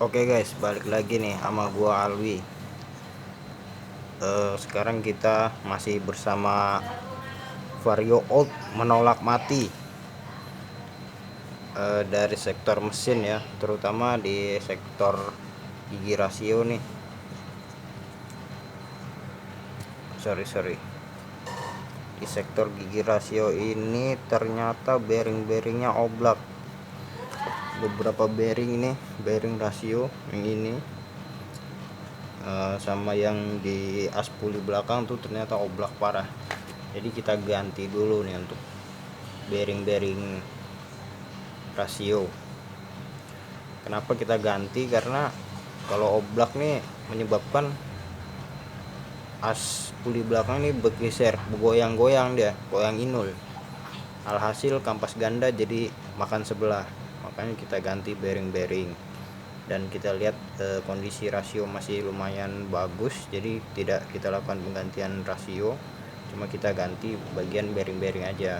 Oke guys, balik lagi nih sama gua Alwi. Sekarang kita masih bersama Vario Old menolak mati, dari sektor mesin ya, terutama di sektor gigi rasio nih. Sorry, di sektor gigi rasio ini ternyata bearing-bearingnya oblak. Beberapa bearing ini, bearing rasio yang ini sama yang di as puli belakang tuh ternyata oblak parah. Jadi kita ganti dulu nih untuk bearing-bearing rasio. Kenapa kita ganti? Karena kalau oblak nih menyebabkan as puli belakang ini bergeser, bergoyang-goyang, dia goyang inul. Alhasil kampas ganda jadi makan sebelah. Makanya kita ganti bearing-bearing. Dan kita lihat kondisi rasio masih lumayan bagus, jadi tidak kita lakukan penggantian rasio, cuma kita ganti bagian bearing-bearing aja.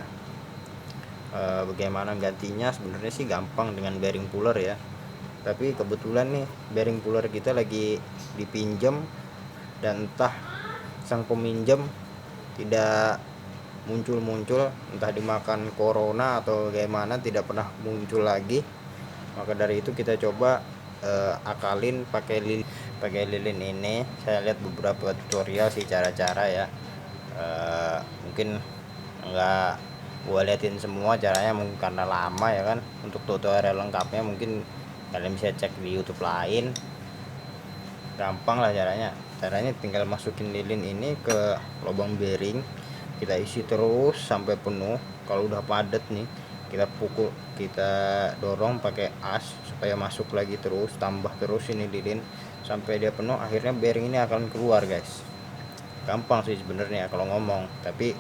Bagaimana gantinya? Sebenarnya sih gampang dengan bearing puller ya, tapi kebetulan nih bearing puller kita lagi dipinjam dan entah sang peminjam tidak muncul, entah dimakan corona atau bagaimana, tidak pernah muncul lagi. Maka dari itu kita coba akalin pakai lilin ini. Saya lihat beberapa tutorial sih, cara-cara ya. Mungkin enggak gua liatin semua caranya, mungkin karena lama ya kan. Untuk tutorial lengkapnya mungkin kalian bisa cek di YouTube lain. Gampang lah caranya tinggal masukin lilin ini ke lubang bearing, kita isi terus sampai penuh. Kalau udah padat nih, kita pukul, kita dorong pakai as supaya masuk lagi, terus tambah terus ini lilin sampai dia penuh. Akhirnya bearing ini akan keluar guys. Gampang sih sebenarnya kalau ngomong, tapi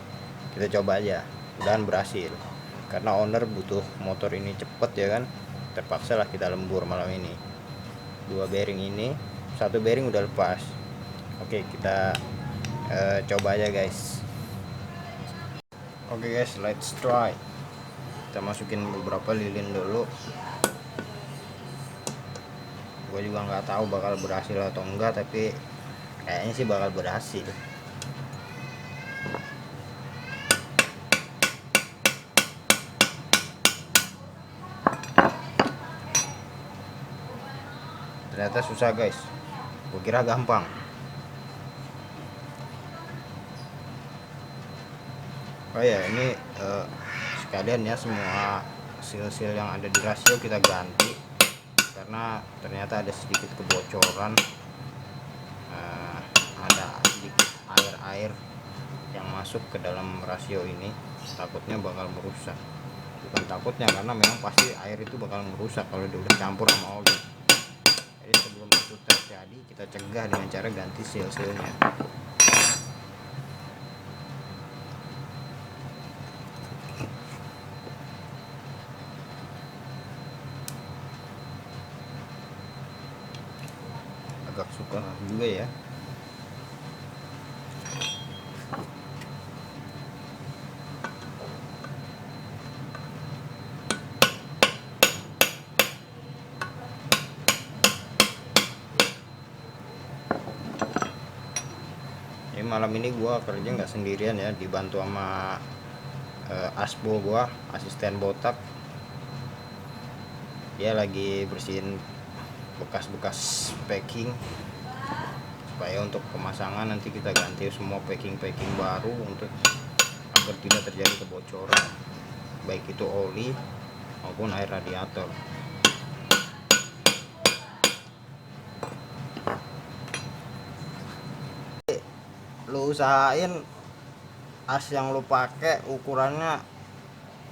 kita coba aja, mudahan berhasil. Karena owner butuh motor ini cepet ya kan, terpaksa lah kita lembur malam ini. Dua bearing ini, satu bearing udah lepas. Oke, kita coba aja guys. Oke guys, let's try. Kita masukin beberapa lilin dulu. Gue juga nggak tahu bakal berhasil atau enggak, tapi kayaknya sih bakal berhasil. Ternyata susah guys, gue kira gampang. Oh ya, ini sekalian ya, semua seal-seal yang ada di rasio kita ganti karena ternyata ada sedikit kebocoran. Ada sedikit air yang masuk ke dalam rasio ini, takutnya bakal merusak. Bukan takutnya, karena memang pasti air itu bakal merusak kalau udah campur sama oli. Jadi sebelum itu terjadi, kita cegah dengan cara ganti seal-sealnya. Agak suka juga ya. Jadi malam ini gua kerja nggak sendirian ya, dibantu sama asbo gua, asisten botak. Dia lagi bersihin bekas-bekas packing supaya untuk pemasangan nanti kita ganti semua packing baru untuk agar tidak terjadi kebocoran, baik itu oli maupun air radiator. Lu usahain as yang lu pakai ukurannya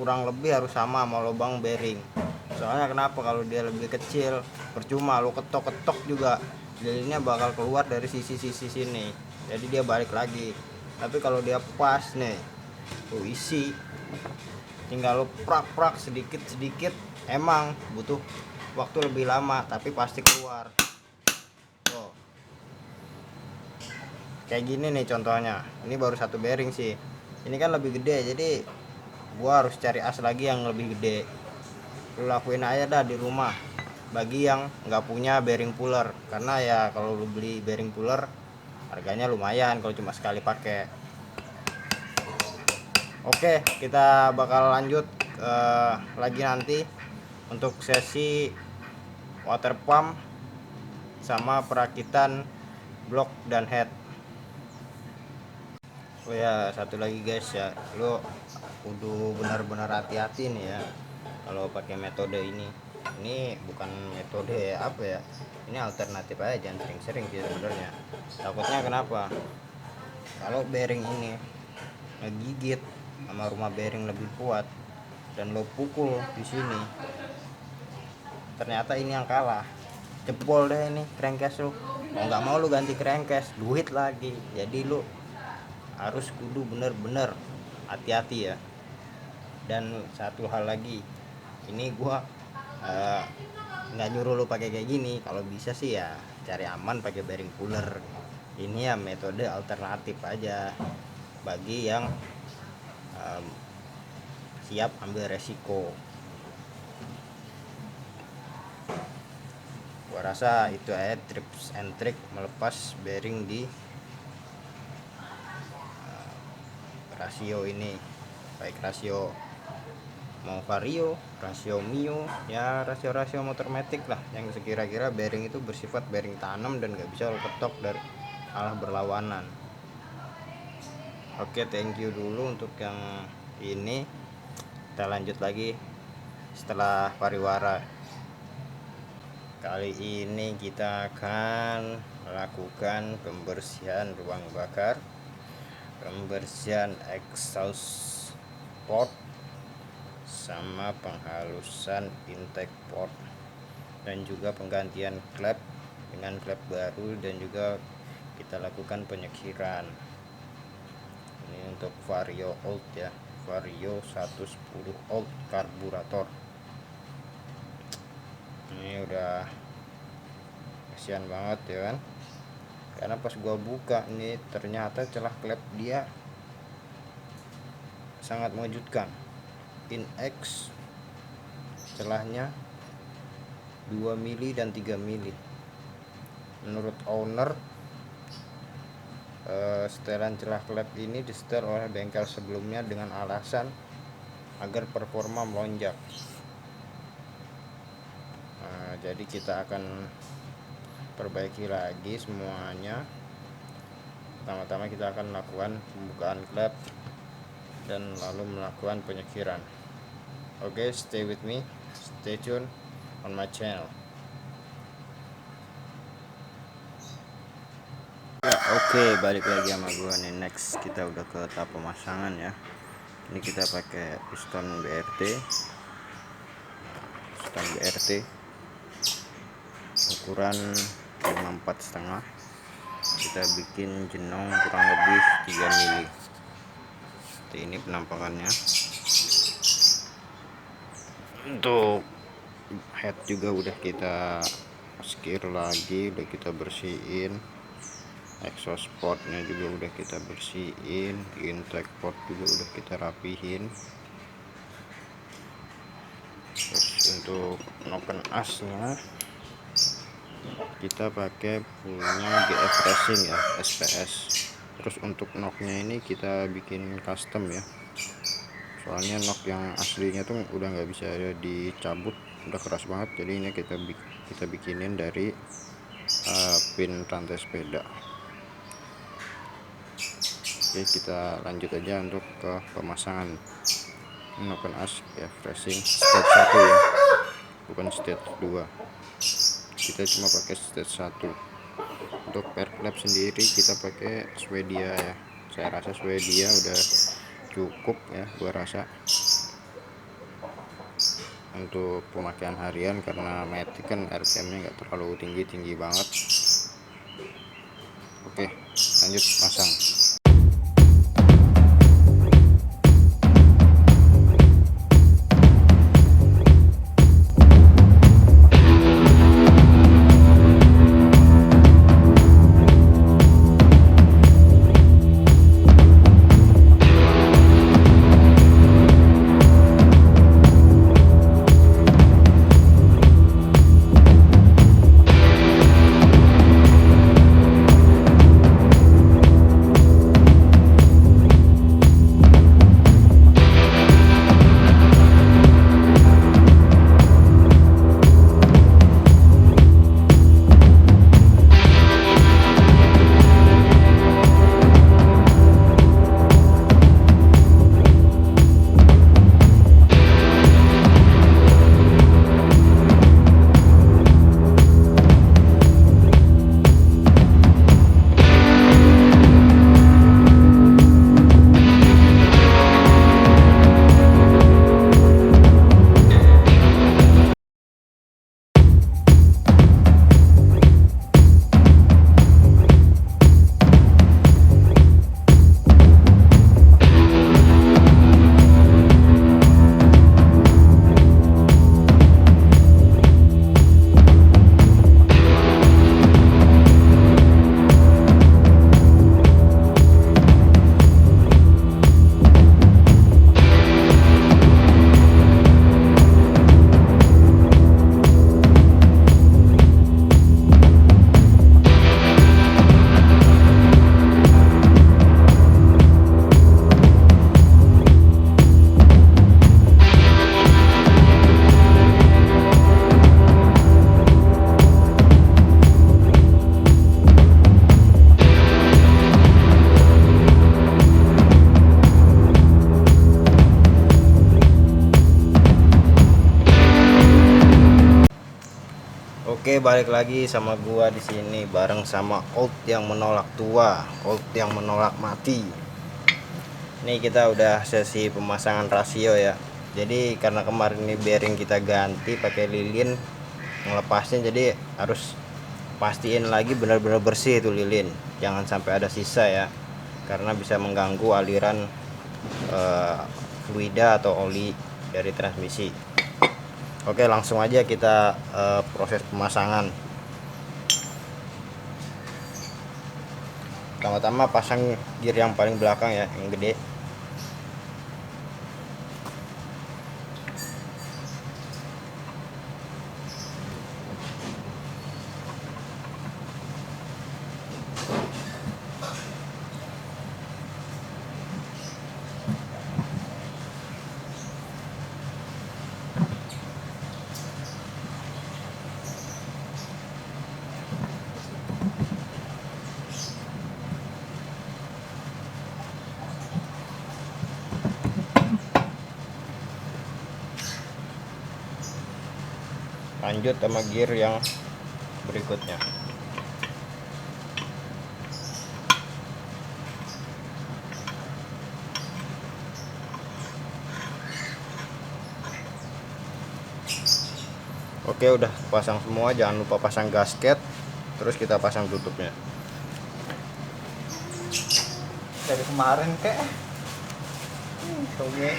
kurang lebih harus sama lubang bearing. Soalnya kenapa? Kalau dia lebih kecil, percuma lu ketok-ketok juga, lilinnya bakal keluar dari sisi-sisi sini, jadi dia balik lagi. Tapi kalau dia pas nih, lu isi, tinggal lu prak-prak sedikit-sedikit, emang butuh waktu lebih lama tapi pasti keluar. Tuh, kayak gini nih contohnya. Ini baru satu bearing sih, ini kan lebih gede, jadi gua harus cari as lagi yang lebih gede. Lu lakuin aja dah di rumah, bagi yang nggak punya bearing puller, karena ya kalau lu beli bearing puller harganya lumayan kalau cuma sekali pakai. Oke, kita bakal lanjut lagi nanti untuk sesi water pump sama perakitan blok dan head. Oh ya, satu lagi guys ya, lu kudu benar-benar hati-hati nih ya kalau pakai metode ini. Ini bukan metode apa ya, ini alternatif aja, jangan sering-sering sih sebenarnya. Takutnya kenapa, kalau bearing ini ngegigit sama rumah bearing lebih kuat dan lo pukul di sini, ternyata ini yang kalah, jebol deh ini crankcase lu. Mau nggak mau lu ganti crankcase, duit lagi. Jadi lu harus kudu bener-bener hati-hati ya. Dan satu hal lagi, ini gua nggak nyuruh lu pakai kayak gini. Kalau bisa sih ya cari aman pakai bearing puller. Ini ya metode alternatif aja bagi yang siap ambil resiko. Gua rasa itu aja tips and trick melepas bearing di rasio ini, baik rasio mau vario, rasio mio, ya rasio-rasio motor matic lah, yang sekira-kira bearing itu bersifat bearing tanam dan gak bisa lo ketok dari arah berlawanan. Oke, thank you dulu untuk yang ini. Kita lanjut lagi setelah pariwara. Kali ini kita akan melakukan pembersihan ruang bakar, pembersihan exhaust port, sama penghalusan intake port, dan juga penggantian klep dengan klep baru, dan juga kita lakukan penyekiran. Ini untuk vario old ya, vario 110 old karburator. Ini udah kasihan banget ya kan, karena pas gua buka ini ternyata celah klep dia sangat mengejutkan. In X celahnya 2 mili dan 3 mili. Menurut owner, setelan celah klep ini disetel oleh bengkel sebelumnya dengan alasan agar performa melonjak. Jadi kita akan perbaiki lagi semuanya. Pertama-tama kita akan melakukan pembukaan klep dan lalu melakukan penyekiran. Oke, stay with me, stay tune on my channel. Ya, oke, balik lagi sama gua nih. Next kita udah ke tahap pemasangan ya. Ini kita pakai piston BRT ukuran 54,5. Kita bikin jenong kurang lebih 3 mili. Ini penampakannya. Untuk head juga udah kita skir lagi, udah kita bersihin. Exhaust portnya juga udah kita bersihin, intake port juga udah kita rapihin. Terus untuk noken asnya kita pakai punya GF Racing ya, SPS. Terus untuk knocknya ini kita bikin custom ya, soalnya knock yang aslinya tuh udah nggak bisa dicabut, udah keras banget. Jadi ini kita bikinin dari pin rantai sepeda. Oke, kita lanjut aja untuk ke pemasangan knocken as GF Racing stage 1 ya, bukan stage 2. Kita cuma pakai stage 1. Untuk per klep sendiri kita pakai Swedia ya. Saya rasa Swedia udah cukup ya, gua rasa untuk pemakaian harian, karena matic kan RPM-nya nggak terlalu tinggi banget. Oke, lanjut pasang. Oke, balik lagi sama gua di sini bareng sama old yang menolak tua, old yang menolak mati. Ini kita udah sesi pemasangan rasio ya. Jadi karena kemarin ini bearing kita ganti pakai lilin, ngelepasnya jadi harus pastiin lagi benar-benar bersih itu lilin. Jangan sampai ada sisa ya. Karena bisa mengganggu aliran fluida atau oli dari transmisi. Oke, langsung aja kita proses pemasangan. Pertama-tama pasang gear yang paling belakang ya, yang gede. Lanjut sama gear yang berikutnya. Oke, udah pasang semua, jangan lupa pasang gasket, terus kita pasang tutupnya. Dari kemarin kayak soalnya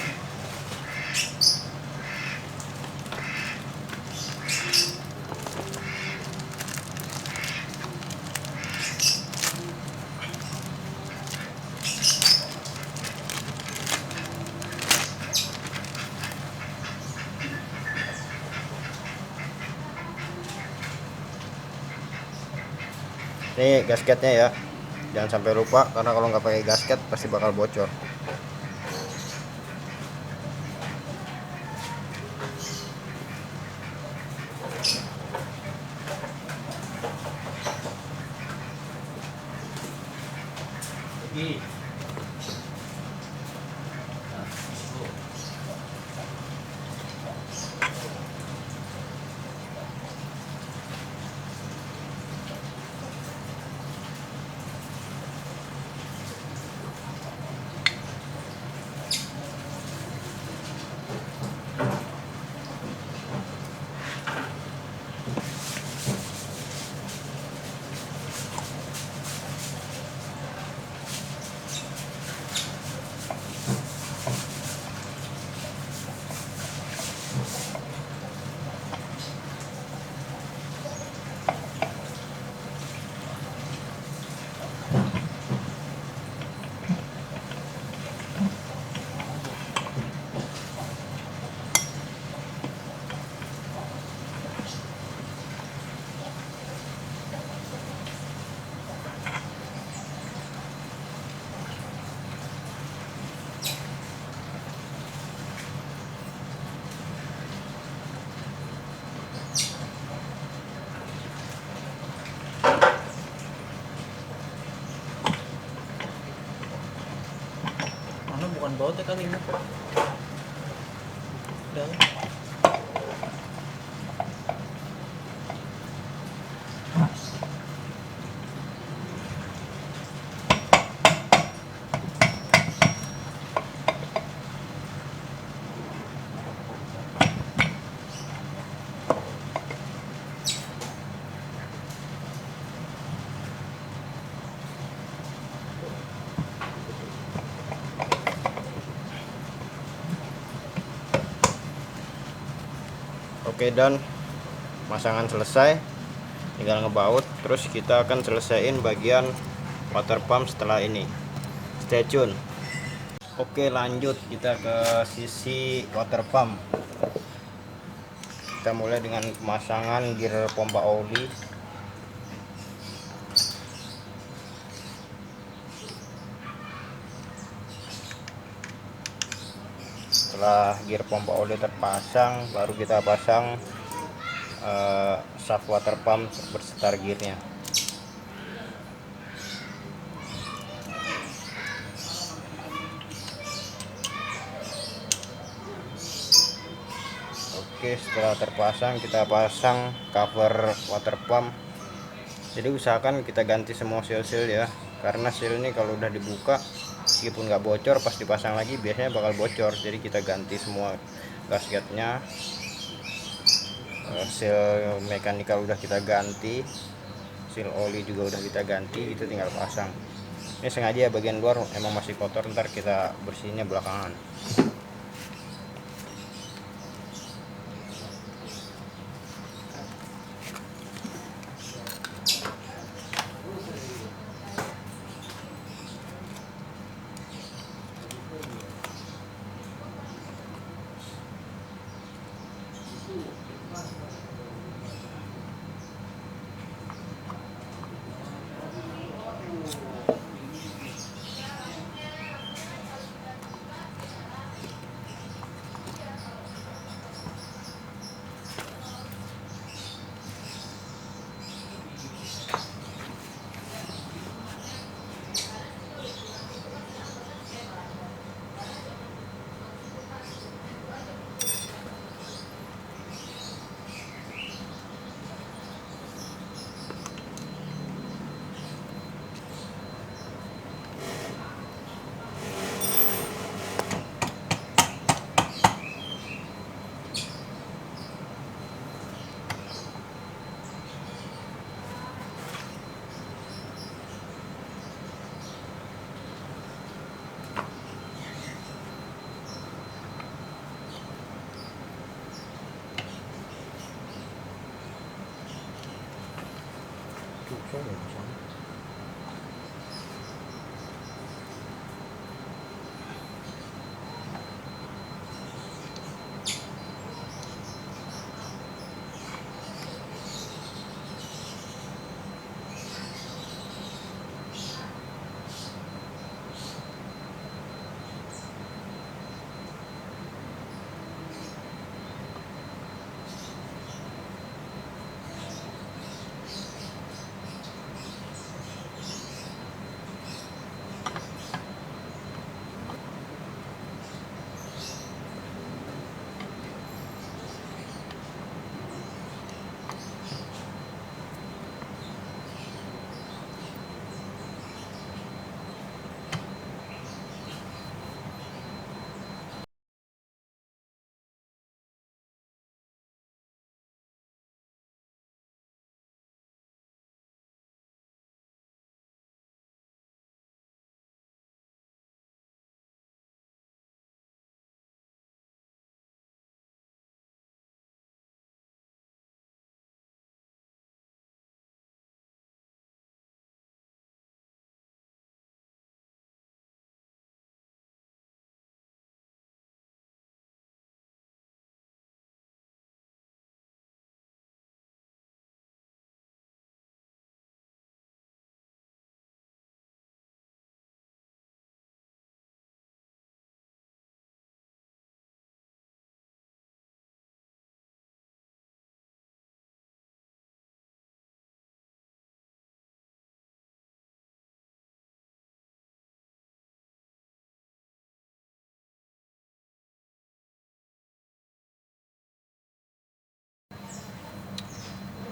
Ini gasketnya ya, jangan sampai lupa karena kalau nggak pakai gasket pasti bakal bocor. mana bukan baut ya kali ini. Udah. Oke, dan pemasangan selesai, tinggal ngebaut. Terus kita akan selesaiin bagian water pump setelah ini. Stay tune. Oke, lanjut kita ke sisi water pump. Kita mulai dengan pemasangan gear pompa oli. Setelah gear pompa oli terpasang, baru kita pasang shaft water pump bersetar gearnya. Oke, setelah terpasang kita pasang cover water pump. Jadi usahakan kita ganti semua seal-seal ya, karena seal ini kalau udah dibuka meskipun nggak bocor, pas dipasang lagi biasanya bakal bocor. Jadi kita ganti semua gasketnya. Seal mekanikal udah kita ganti, seal oli juga udah kita ganti, itu tinggal pasang. Ini sengaja bagian luar emang masih kotor, ntar kita bersihinnya belakangan.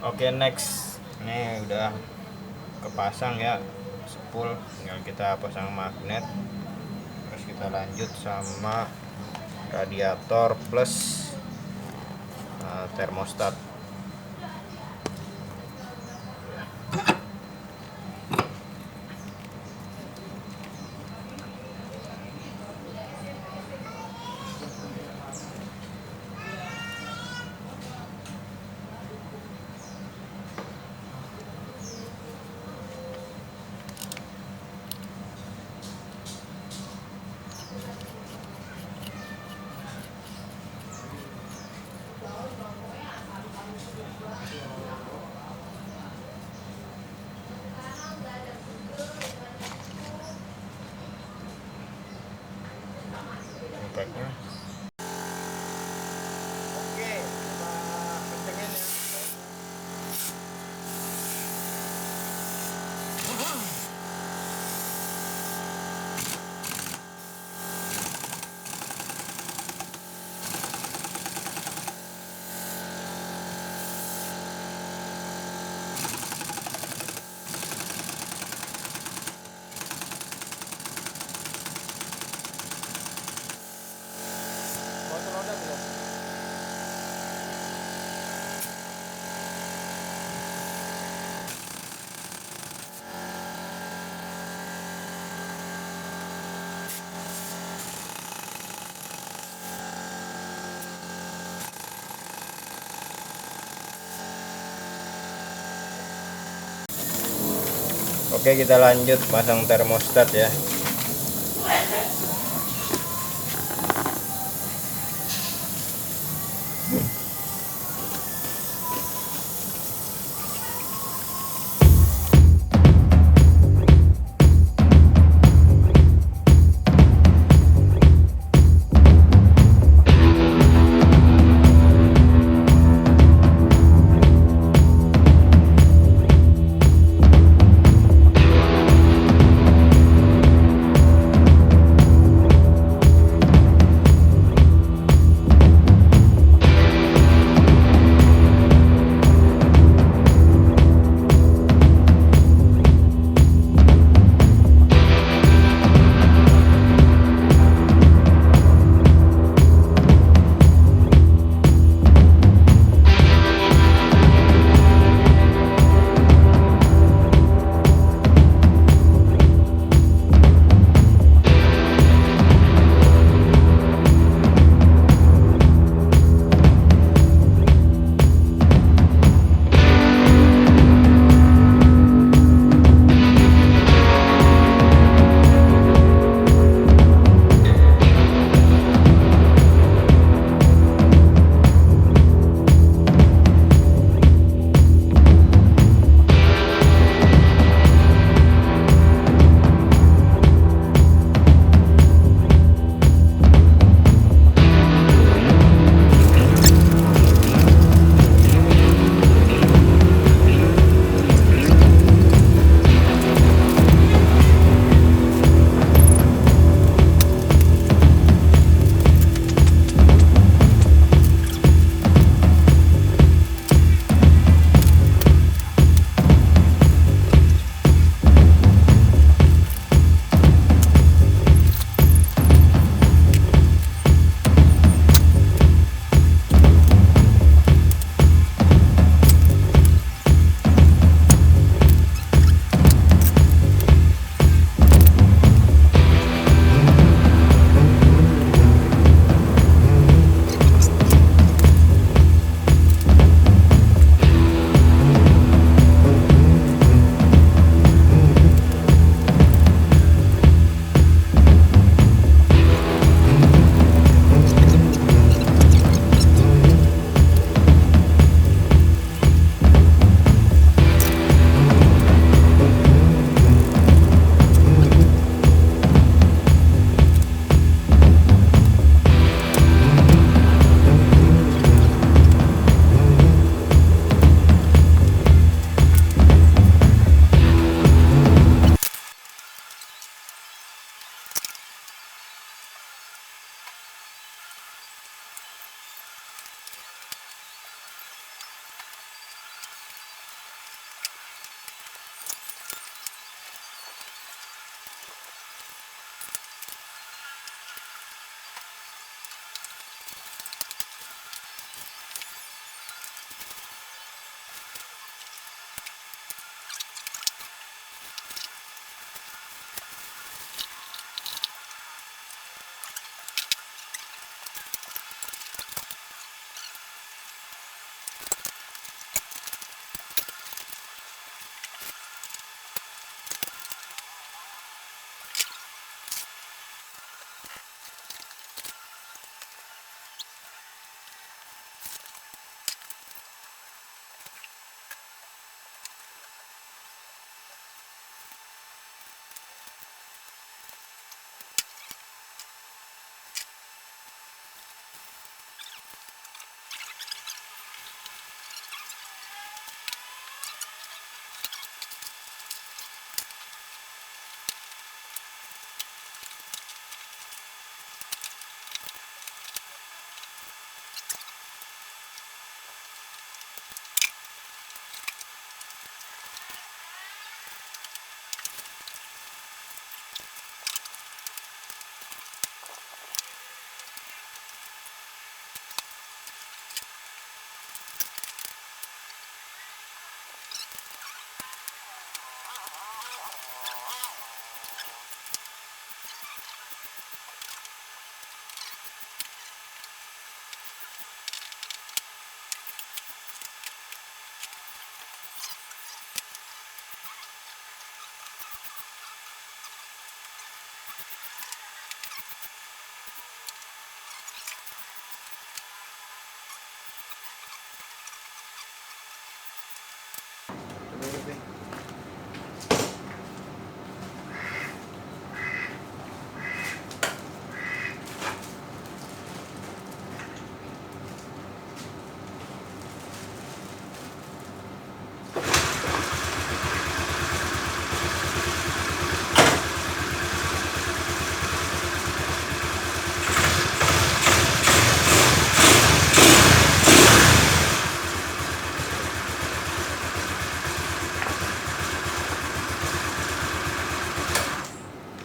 Oke, next, ini udah kepasang ya spool, tinggal kita pasang magnet. Terus kita lanjut sama radiator plus termostat. Oke, kita lanjut pasang termostat ya.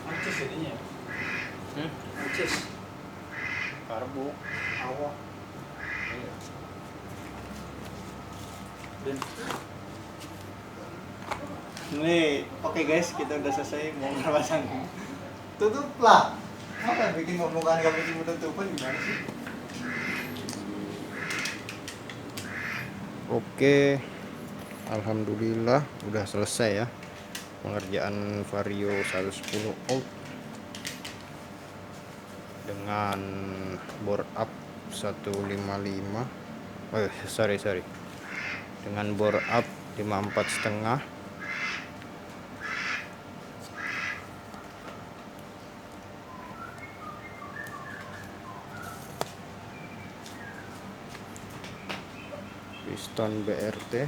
Ancis jadinya. Ancis. Karbu. Awak. Iya. Dan nih, oke guys, kita udah selesai mau pasang. Tutuplah. Apa bikin ngomongan gak bikin penutupan gimana sih? Oke, alhamdulillah udah selesai ya pengerjaan Vario 110 volt dengan bore up 155. Oh sorry dengan bore up 54,5. Piston BRT,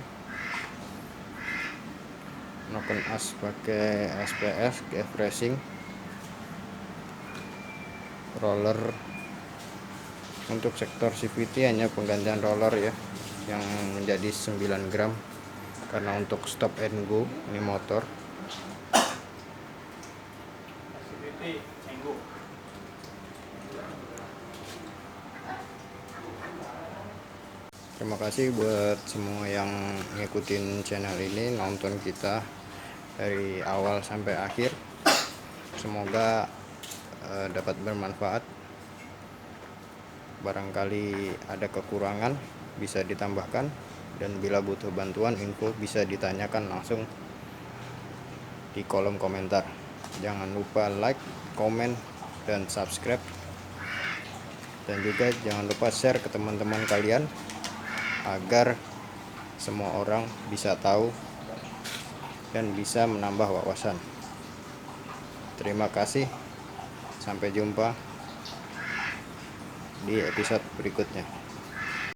noken as pakai SPS GF Racing, roller untuk sektor CVT hanya penggantian roller ya yang menjadi 9 gram karena untuk stop and go ini motor. CVT, Enggo. Terima kasih buat semua yang ngikutin channel ini, nonton kita dari awal sampai akhir. Semoga dapat bermanfaat. Barangkali ada kekurangan bisa ditambahkan, dan bila butuh bantuan info bisa ditanyakan langsung di kolom komentar. Jangan lupa like, komen, dan subscribe, dan juga jangan lupa share ke teman-teman kalian agar semua orang bisa tahu dan bisa menambah wawasan. Terima kasih, sampai jumpa di episode berikutnya.